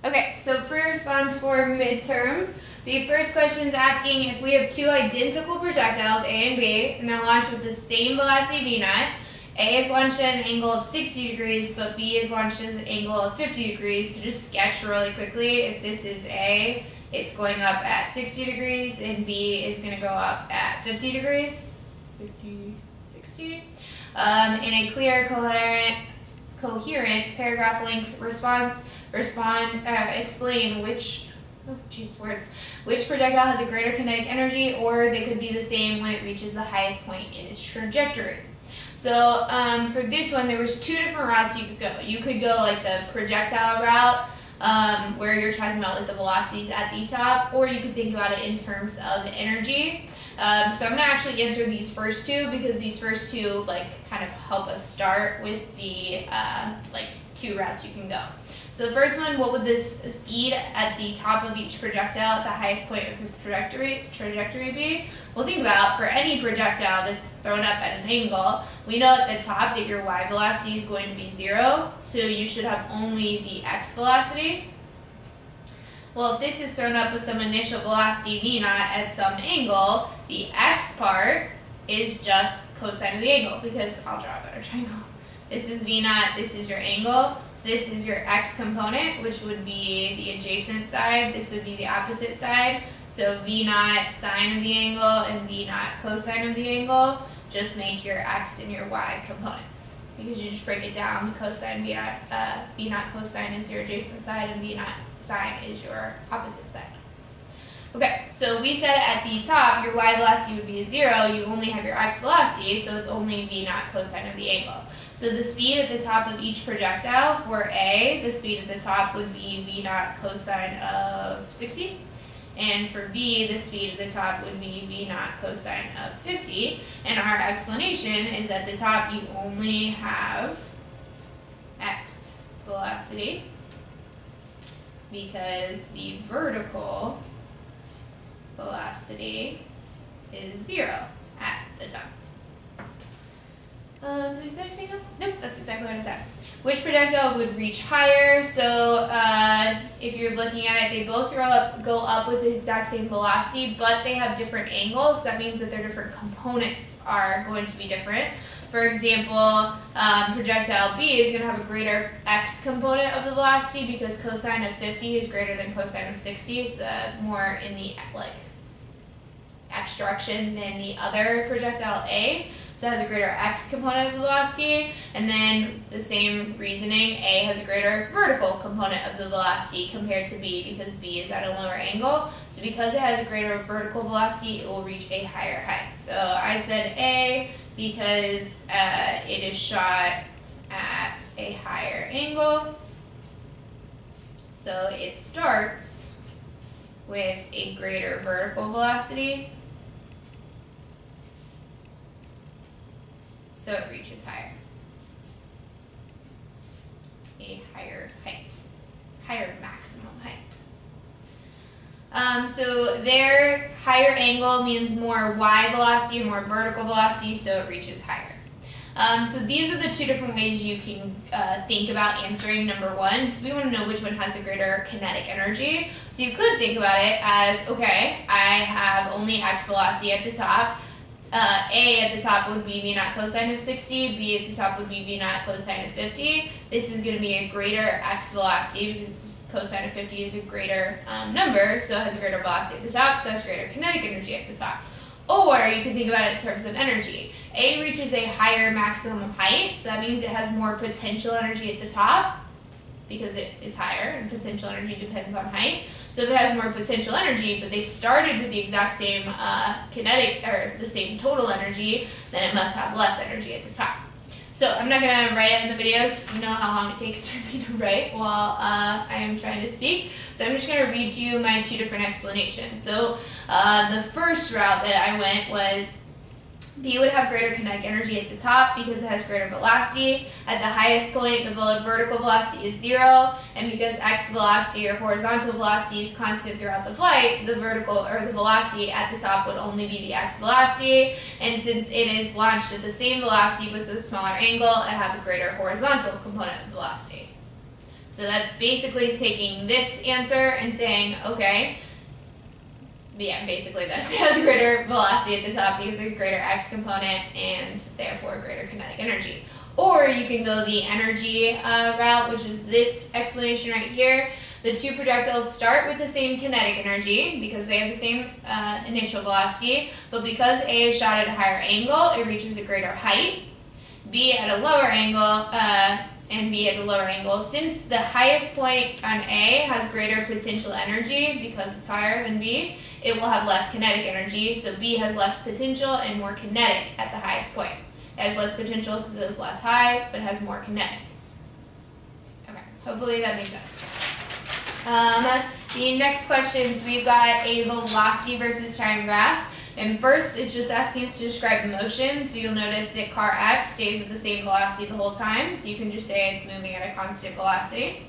Okay, so free response for midterm. The first question is asking if we have two identical projectiles, A and B, and they're launched with the same velocity v naught. A is launched at an angle of 60 degrees, but B is launched at an angle of 50 degrees. So just sketch really quickly. If this is A, it's going up at 60 degrees, and B is going to go up at 50 degrees. 50, 60. In a clear, coherent paragraph length response, explain which projectile has a greater kinetic energy, or they could be the same when it reaches the highest point in its trajectory. So for this one, there was two different routes you could go. You could go like the projectile route, where you're talking about like the velocities at the top, or you could think about it in terms of energy. So I'm going to actually answer these first two because these first two like kind of help us start with the like two routes you can go. So the first one, what would this speed at the top of each projectile at the highest point of the trajectory be? Well, think about for any projectile that's thrown up at an angle, we know at the top that your y velocity is going to be 0, so you should have only the x velocity. Well, if this is thrown up with some initial velocity v naught at some angle, the x part is just cosine of the angle, because I'll draw a better triangle. This is v naught, this is your angle, so this is your x component, which would be the adjacent side, this would be the opposite side. So v naught sine of the angle and v naught cosine of the angle just make your x and your y components, because you just break it down. Cosine v naught cosine is your adjacent side, and v naught sine is your opposite side. Okay, so we said at the top your y velocity would be 0, you only have your x velocity, so it's only v naught cosine of the angle. So the speed at the top of each projectile for A, the speed at the top would be v naught cosine of 60. And for B, the speed at the top would be v naught cosine of 50. And our explanation is at the top you only have x velocity because the vertical velocity is 0 at the top. Is there anything else? Nope, that's exactly what I said. Which projectile would reach higher? So if you're looking at it, they both go up with the exact same velocity, but they have different angles. That means that their different components are going to be different. For example, projectile B is going to have a greater x component of the velocity because cosine of 50 is greater than cosine of 60. It's more in the x direction than the other projectile A. So it has a greater x component of the velocity, and then the same reasoning, A has a greater vertical component of the velocity compared to B because B is at a lower angle. So because it has a greater vertical velocity, it will reach a higher height. So I said A because it is shot at a higher angle. So it starts with a greater vertical velocity, so it reaches higher. A higher height, higher maximum height. So their higher angle means more y velocity, more vertical velocity, so it reaches higher. So these are the two different ways you can think about answering number one. So we want to know which one has the greater kinetic energy. So you could think about it as, okay, I have only x velocity at the top. A at the top would be v naught cosine of 60, B at the top would be v naught cosine of 50. This is going to be a greater x velocity because cosine of 50 is a greater number, so it has a greater velocity at the top, so it has greater kinetic energy at the top. Or you can think about it in terms of energy. A reaches a higher maximum height, so that means it has more potential energy at the top because it is higher, and potential energy depends on height. So if it has more potential energy, but they started with the exact same kinetic, or the same total energy, then it must have less energy at the top. So I'm not going to write it in the video because you know how long it takes for me to write while I am trying to speak. So I'm just going to read to you my two different explanations. So the first route that I went was B would have greater kinetic energy at the top because it has greater velocity. At the highest point, the vertical velocity is 0, and because x velocity or horizontal velocity is constant throughout the flight, the vertical or the velocity at the top would only be the x velocity, and since it is launched at the same velocity with a smaller angle, it has a greater horizontal component of velocity. So that's basically taking this answer and saying, okay, yeah, basically this has greater velocity at the top because of greater x component and therefore greater kinetic energy. Or you can go the energy route, which is this explanation right here. The two projectiles start with the same kinetic energy because they have the same initial velocity, but because A is shot at a higher angle, it reaches a greater height. B at a lower angle, and B at a lower angle. Since the highest point on A has greater potential energy because it's higher than B, it will have less kinetic energy, so B has less potential and more kinetic at the highest point. It has less potential because it is less high, but has more kinetic. Okay, hopefully that makes sense. The next questions, we've got a velocity versus time graph. And first, it's just asking us to describe the motion. So you'll notice that car X stays at the same velocity the whole time. So you can just say it's moving at a constant velocity.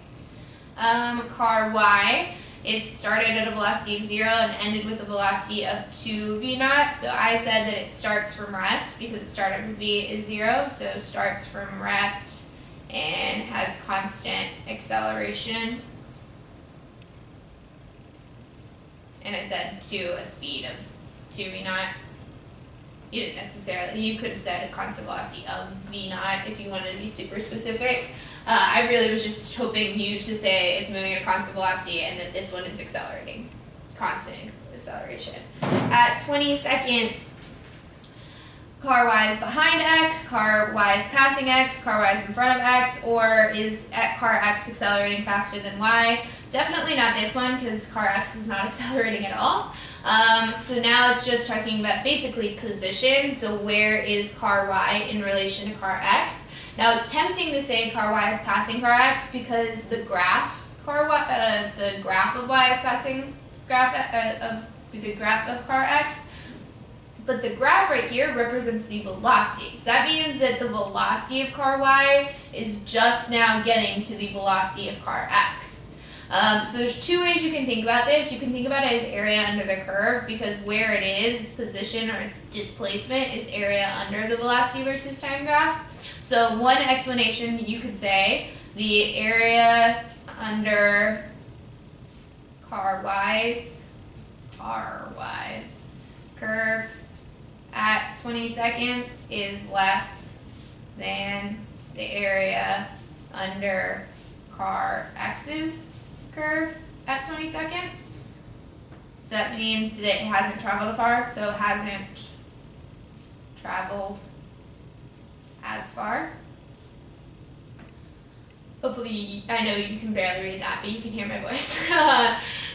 Car Y, it started at a velocity of 0 and ended with a velocity of 2 v0. So I said that it starts from rest because it started with v is 0. So starts from rest and has constant acceleration. And it said to a speed of 2 v0. You didn't necessarily, you could have said a constant velocity of v0 if you wanted to be super specific. I really was just hoping you to say it's moving at a constant velocity and that this one is accelerating. Constant acceleration. At 20 seconds, car Y is behind X, car Y is passing X, car Y is in front of X, or is car X accelerating faster than Y? Definitely not this one because car X is not accelerating at all. So now it's just talking about basically position. So where is car Y in relation to car X? Now it's tempting to say car Y is passing car X because the graph the graph of Y is passing the graph of car X. But the graph right here represents the velocity. So that means that the velocity of car Y is just now getting to the velocity of car X. So there's two ways you can think about this. You can think about it as area under the curve because where it is, its position or its displacement is area under the velocity versus time graph. So one explanation you could say, the area under car Y's curve at 20 seconds is less than the area under car X's curve at 20 seconds. So that means that it hasn't traveled far, so it hasn't traveled as far. Hopefully, I know you can barely read that, but you can hear my voice.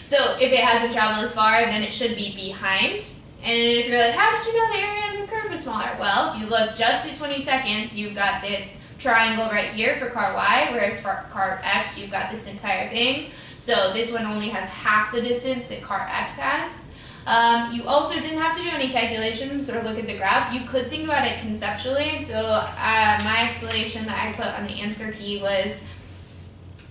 So if it hasn't traveled as far, then it should be behind. And if you're like, how did you know the area under the curve is smaller? Well, if you look just at 20 seconds, you've got this triangle right here for car Y, whereas for car X, you've got this entire thing. So this one only has half the distance that car X has. You also didn't have to do any calculations or look at the graph. You could think about it conceptually. So my explanation that I put on the answer key was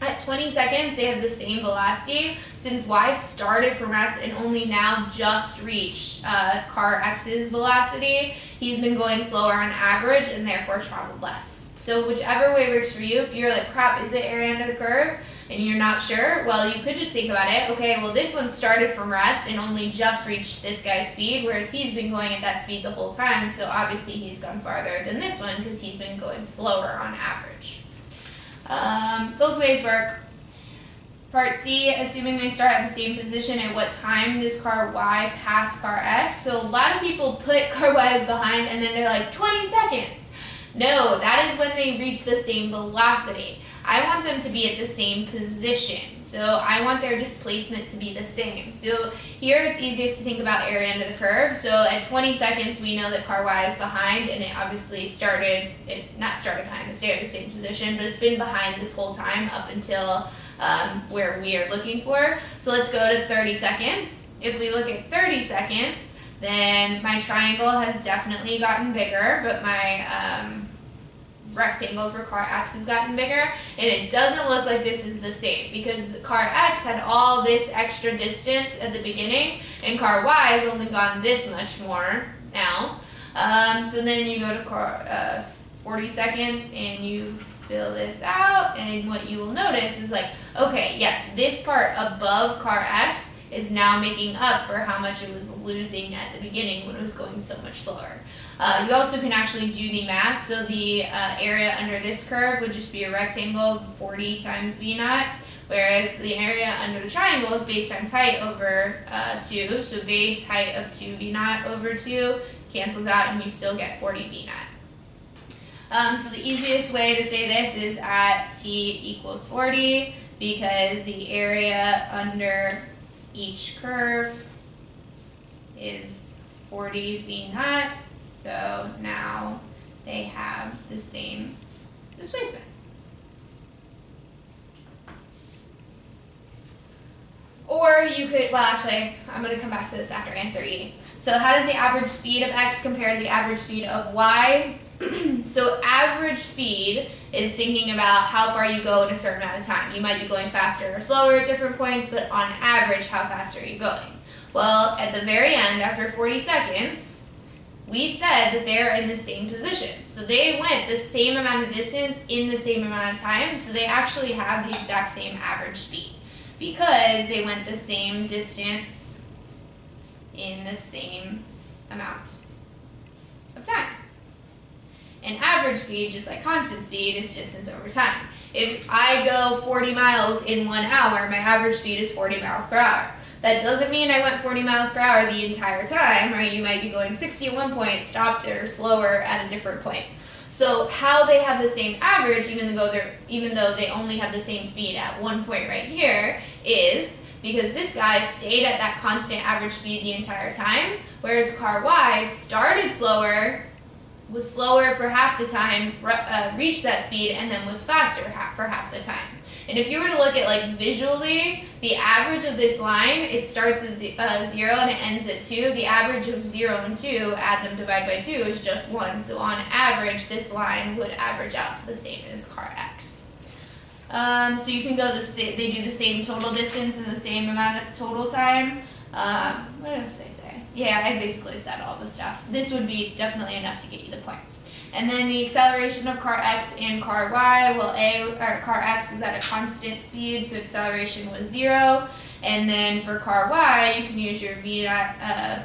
at 20 seconds, they have the same velocity. Since Y started from rest and only now just reached car X's velocity, he's been going slower on average and therefore traveled less. So whichever way works for you, if you're like, crap, is it area under the curve? And you're not sure, well, you could just think about it. Okay, well, this one started from rest and only just reached this guy's speed, whereas he's been going at that speed the whole time, so obviously he's gone farther than this one because he's been going slower on average. Both ways work. Part D, assuming they start at the same position, at what time does car Y pass car X? So a lot of people put car Y as behind and then they're like, 20 seconds. No, that is when they reach the same velocity. I want them to be at the same position. So I want their displacement to be the same. So here it's easiest to think about area under the curve. So at 20 seconds, we know that car Y is behind, and it obviously not started behind, it stayed at the same position, but it's been behind this whole time up until where we are looking for. So let's go to 30 seconds. If we look at 30 seconds, then my triangle has definitely gotten bigger, but my rectangle for car X has gotten bigger, and it doesn't look like this is the same because car X had all this extra distance at the beginning and car Y has only gone this much more now. So then you go to car 40 seconds and you fill this out, and what you will notice is like, okay, yes, this part above car X is now making up for how much it was losing at the beginning when it was going so much slower. You also can actually do the math, so the area under this curve would just be a rectangle, 40 times v naught, whereas the area under the triangle is base times height over 2, so base height of 2 v naught over 2 cancels out and you still get 40 v naught. So the easiest way to say this is at t equals 40, because the area under each curve is 40 v naught, so now they have the same displacement. Or you could, well actually, I'm going to come back to this after answer E. So how does the average speed of X compare to the average speed of Y? So average speed is thinking about how far you go in a certain amount of time. You might be going faster or slower at different points, but on average, how fast are you going? Well, at the very end, after 40 seconds, we said that they're in the same position. So they went the same amount of distance in the same amount of time, so they actually have the exact same average speed because they went the same distance in the same amount of time. And average speed, just like constant speed, is distance over time. If I go 40 miles in 1 hour, my average speed is 40 miles per hour. That doesn't mean I went 40 miles per hour the entire time, right? You might be going 60 at one point, stopped or slower at a different point. So how they have the same average, even though they only have the same speed at one point right here, is because this guy stayed at that constant average speed the entire time, whereas car Y started slower, was slower for half the time, reached that speed, and then was faster for half the time. And if you were to look at like visually, the average of this line, it starts at 0 and it ends at 2. The average of 0 and 2, add them, divide by 2, is just 1. So on average, this line would average out to the same as car X. So you can go, they do the same total distance in the same amount of total time. What else did I say? Yeah, I basically said all the stuff. This would be definitely enough to get you the point. And then the acceleration of car X and car Y, well, car X is at a constant speed, so acceleration was 0. And then for car Y, you can use your v naught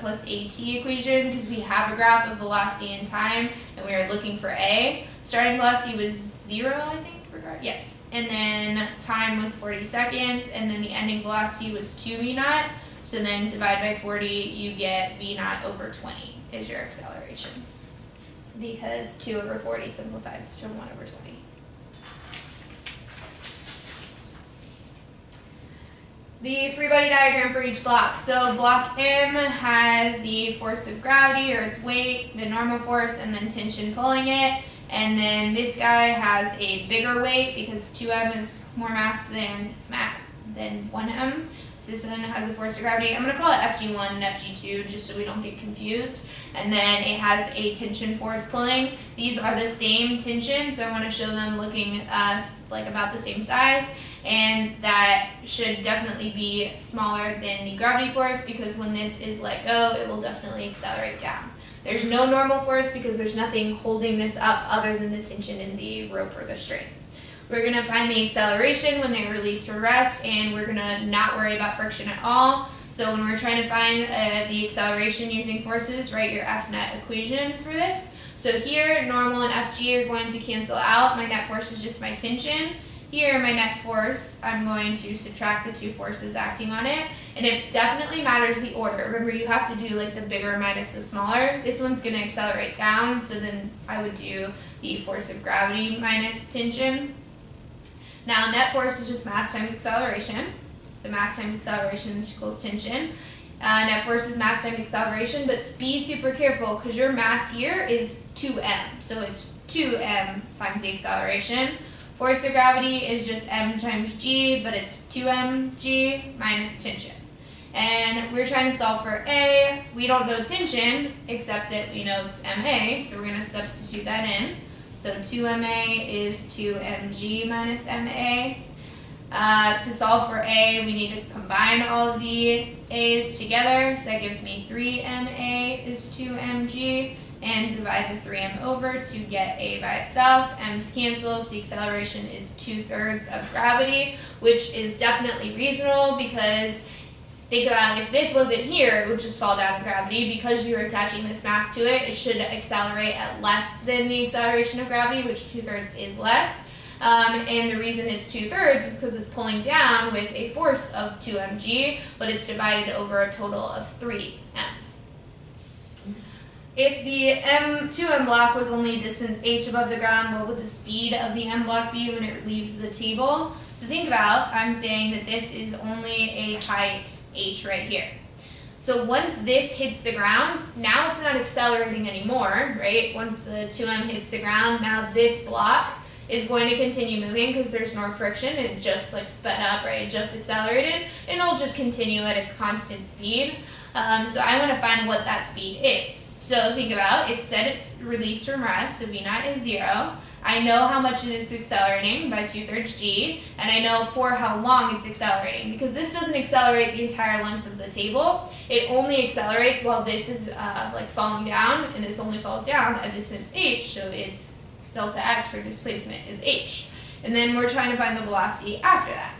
plus at equation, because we have a graph of velocity and time, and we are looking for a. Starting velocity was 0, I think, for car, yes. And then time was 40 seconds, and then the ending velocity was 2 v naught. So then divide by 40, you get v naught over 20 is your acceleration, because 2 over 40 simplifies to 1 over 20. The free body diagram for each block. So block M has the force of gravity, or its weight, the normal force, and then tension pulling it. And then this guy has a bigger weight because 2m is more mass than 1m. So this one has a force of gravity. I'm going to call it FG1 and FG2 just so we don't get confused. And then it has a tension force pulling. These are the same tension, so I want to show them looking like about the same size. And that should definitely be smaller than the gravity force, because when this is let go, it will definitely accelerate down. There's no normal force because there's nothing holding this up other than the tension in the rope or the string. We're going to find the acceleration when they release or rest, and we're going to not worry about friction at all. So when we're trying to find the acceleration using forces, write your F net equation for this. So here, normal and FG are going to cancel out. My net force is just my tension. Here, my net force, I'm going to subtract the two forces acting on it. And it definitely matters the order. Remember, you have to do like the bigger minus the smaller. This one's going to accelerate down, so then I would do the force of gravity minus tension. Now, net force is just mass times acceleration. So mass times acceleration equals tension. Net force is mass times acceleration, but be super careful because your mass here is 2m. So it's 2m times the acceleration. Force of gravity is just m times g, but it's 2mg minus tension. And we're trying to solve for A. We don't know tension, except that we know it's ma, so we're going to substitute that in. So 2ma is 2mg minus ma. To solve for A, we need to combine all of the a's together. So that gives me 3ma is 2mg, and divide the 3m over to get a by itself. M's cancel, so the acceleration is 2/3 of gravity, which is definitely reasonable because think about if this wasn't here, it would just fall down in gravity. Because you're attaching this mass to it, it should accelerate at less than the acceleration of gravity, which 2/3 is less. And the reason it's 2/3 is because it's pulling down with a force of 2 mg, but it's divided over a total of 3m. If the 2m block was only a distance h above the ground, what would the speed of the m block be when it leaves the table? So think about, I'm saying that this is only a height h right here. So once this hits the ground, now it's not accelerating anymore, right? Once the 2m hits the ground, now this block is going to continue moving because there's no friction. It just like sped up, right? It just accelerated, and it'll just continue at its constant speed. So I want to find what that speed is. So think about, it said it's released from rest, so V0 is 0. I know how much it is accelerating by 2/3 g, and I know for how long it's accelerating. Because this doesn't accelerate the entire length of the table, it only accelerates while this is like falling down, and this only falls down at distance h, so it's delta x, or displacement, is h. And then we're trying to find the velocity after that.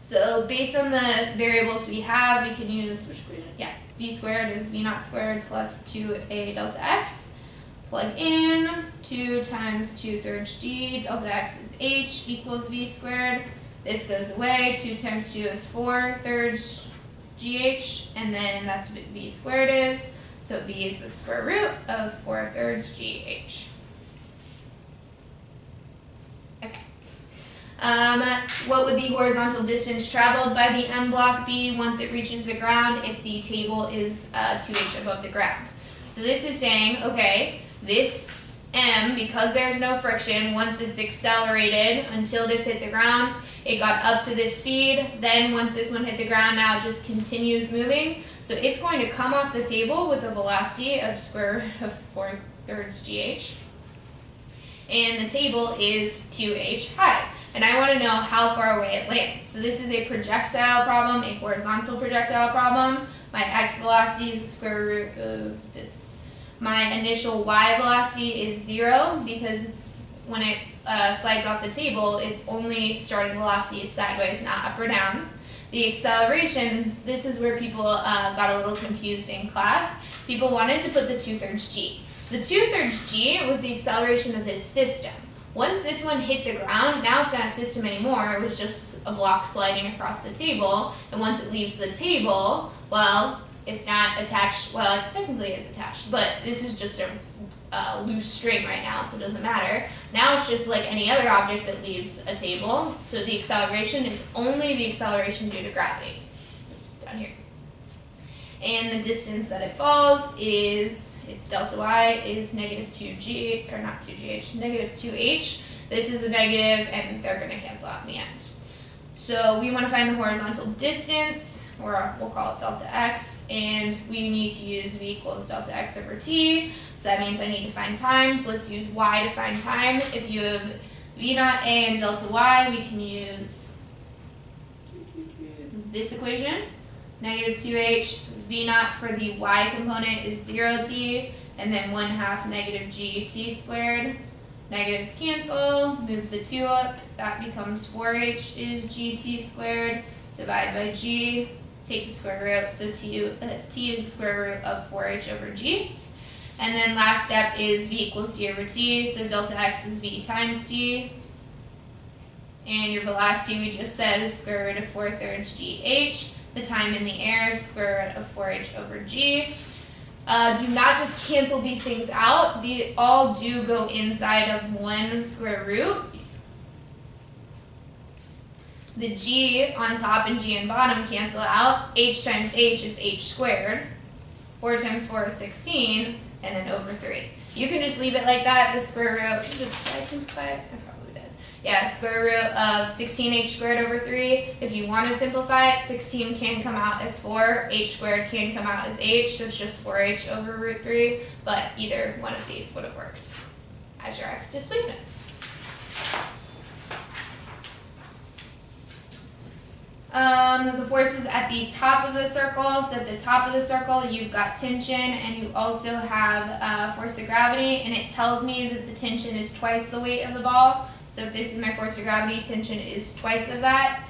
So based on the variables we have, we can use, which equation? Yeah, v squared is v0 squared plus 2a delta x. Plug in 2 times 2/3 g, delta x is h equals v squared. This goes away, 2 times 2 is 4/3 gh, and then that's what v squared is. So v is the square root of 4/3 gh. What would the horizontal distance traveled by the m block be once it reaches the ground if the table is 2h above the ground? So this is saying, okay, this m, because there's no friction, once it's accelerated until this hit the ground, it got up to this speed. Then once this one hit the ground, now it just continues moving. So it's going to come off the table with a velocity of square root of 4/3 gh. And the table is 2h high. And I want to know how far away it lands. So this is a projectile problem, a horizontal projectile problem. My x velocity is the square root of this. My initial y velocity is 0 because it's when it slides off the table, its only starting velocity is sideways, not up or down. The accelerations, this is where people got a little confused in class. People wanted to put the 2/3 g. The 2/3 g was the acceleration of this system. Once this one hit the ground, now it's not a system anymore. It was just a block sliding across the table. And once it leaves the table, well, it's not attached. Well, it technically is attached, but this is just a loose string right now, so it doesn't matter. Now it's just like any other object that leaves a table. So the acceleration is only the acceleration due to gravity. Oops, down here. And the distance that it falls is, its delta y is -2g, or not 2gh, -2h. This is a negative, and they're going to cancel out in the end. So we want to find the horizontal distance, or we'll call it delta x, and we need to use v equals delta x over t. So that means I need to find time. So let's use y to find time. If you have v0 a and delta y, we can use this equation. -2h, v0 for the y component is 0t, and then 1/2 -gt squared. Negatives cancel, move the 2 up, that becomes 4h is gt squared, divide by g, take the square root, so t is the square root of 4h over g. And then last step is v equals d over t, so delta x is v times t. And your velocity, we just said, is square root of 4/3 gh. The time in the air is square root of 4h over g. Do not just cancel these things out. They all do go inside of one square root. The g on top and g on bottom cancel out. H times h is h squared. 4 times 4 is 16, and then over 3. You can just leave it like that. The square root, did I simplify it? I probably did. Yeah, square root of 16h squared over 3. If you want to simplify it, 16 can come out as 4. H squared can come out as h, so it's just 4h over root 3. But either one of these would have worked as your x displacement. The forces at the top of the circle. So at the top of the circle, you've got tension, and you also have force of gravity, and it tells me that the tension is twice the weight of the ball. So if this is my force of gravity, tension is twice of that.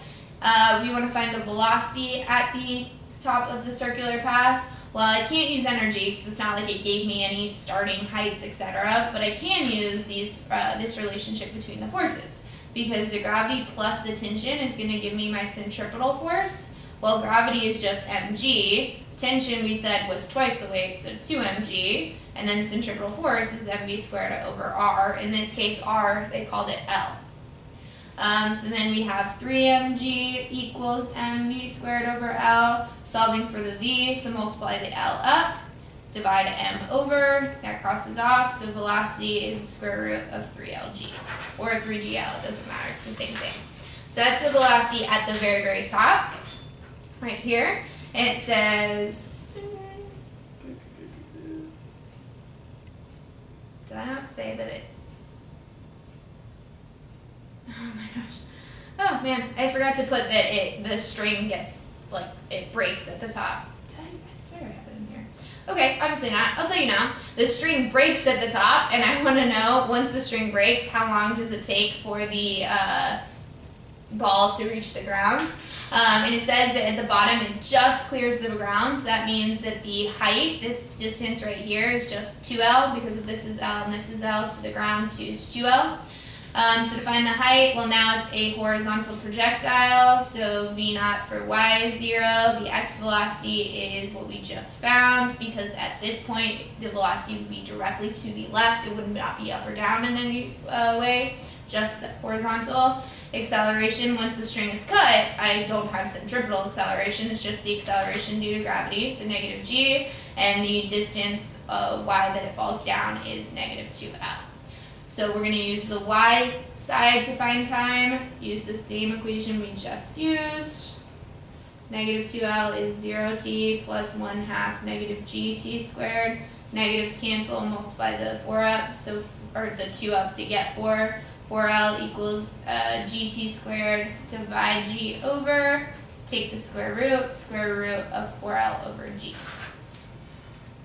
We want to find the velocity at the top of the circular path. Well, I can't use energy because it's not like it gave me any starting heights, etc. But I can use this relationship between the forces, because the gravity plus the tension is going to give me my centripetal force. Well, gravity is just mg. Tension, we said, was twice the weight, so 2mg. And then centripetal force is mv squared over r. In this case, r, they called it L. So then we have 3mg equals mv squared over L. Solving for the v, so multiply the L up, divide m over, that crosses off, so velocity is the square root of 3lg, or 3gl, it doesn't matter, it's the same thing. So that's the velocity at the very, very top, right here, and it says, did I not say that it, oh my gosh, oh man, I forgot to put that the string gets, like, it breaks at the top. I swear I have it in here. Okay, obviously not. I'll tell you now. The string breaks at the top, and I want to know, once the string breaks, how long does it take for the ball to reach the ground? And it says that at the bottom it just clears the ground, so that means that the height, this distance right here, is just 2L, because if this is L and this is L, to the ground is 2L. So to find the height, well, now it's a horizontal projectile, so v naught for y is 0. The x velocity is what we just found, because at this point the velocity would be directly to the left. It would not be up or down in any way, just horizontal. Acceleration, once the string is cut, I don't have centripetal acceleration, it's just the acceleration due to gravity, so negative g, and the distance y that it falls down is negative 2L. So we're going to use the y side to find time, use the same equation we just used. Negative 2L is 0t plus 1/2 negative gt squared. Negatives cancel, multiply the 4 up, so, or the 2 up to get 4. 4L equals gt squared, divide g over, take the square root of 4L over g.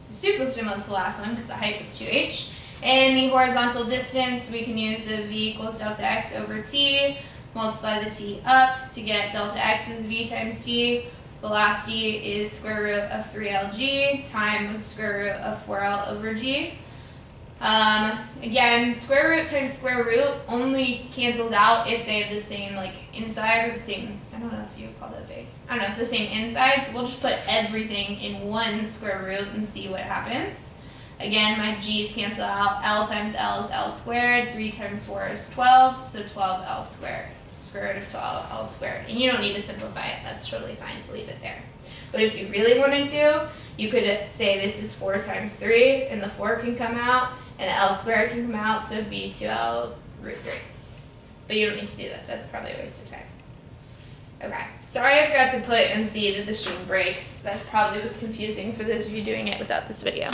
So super similar to the last one because the height was 2h. And the horizontal distance, we can use the v equals delta x over t, multiply the t up to get delta x is v times t. Velocity is square root of 3lg, time was square root of 4L over g. Again, square root times square root only cancels out if they have the same, like, inside, or the same, I don't know if you call that base, I don't know, the same inside, so we'll just put everything in one square root and see what happens. Again, my g's cancel out. L times L is L squared. 3 times 4 is 12, so 12L squared. Square root of 12L squared. And you don't need to simplify it. That's totally fine to leave it there. But if you really wanted to, you could say this is 4 times 3, and the 4 can come out, and the L squared can come out, so it would be 2L root 3. But you don't need to do that. That's probably a waste of time. Okay. Sorry I forgot to put and see that the string breaks. That probably was confusing for those of you doing it without this video.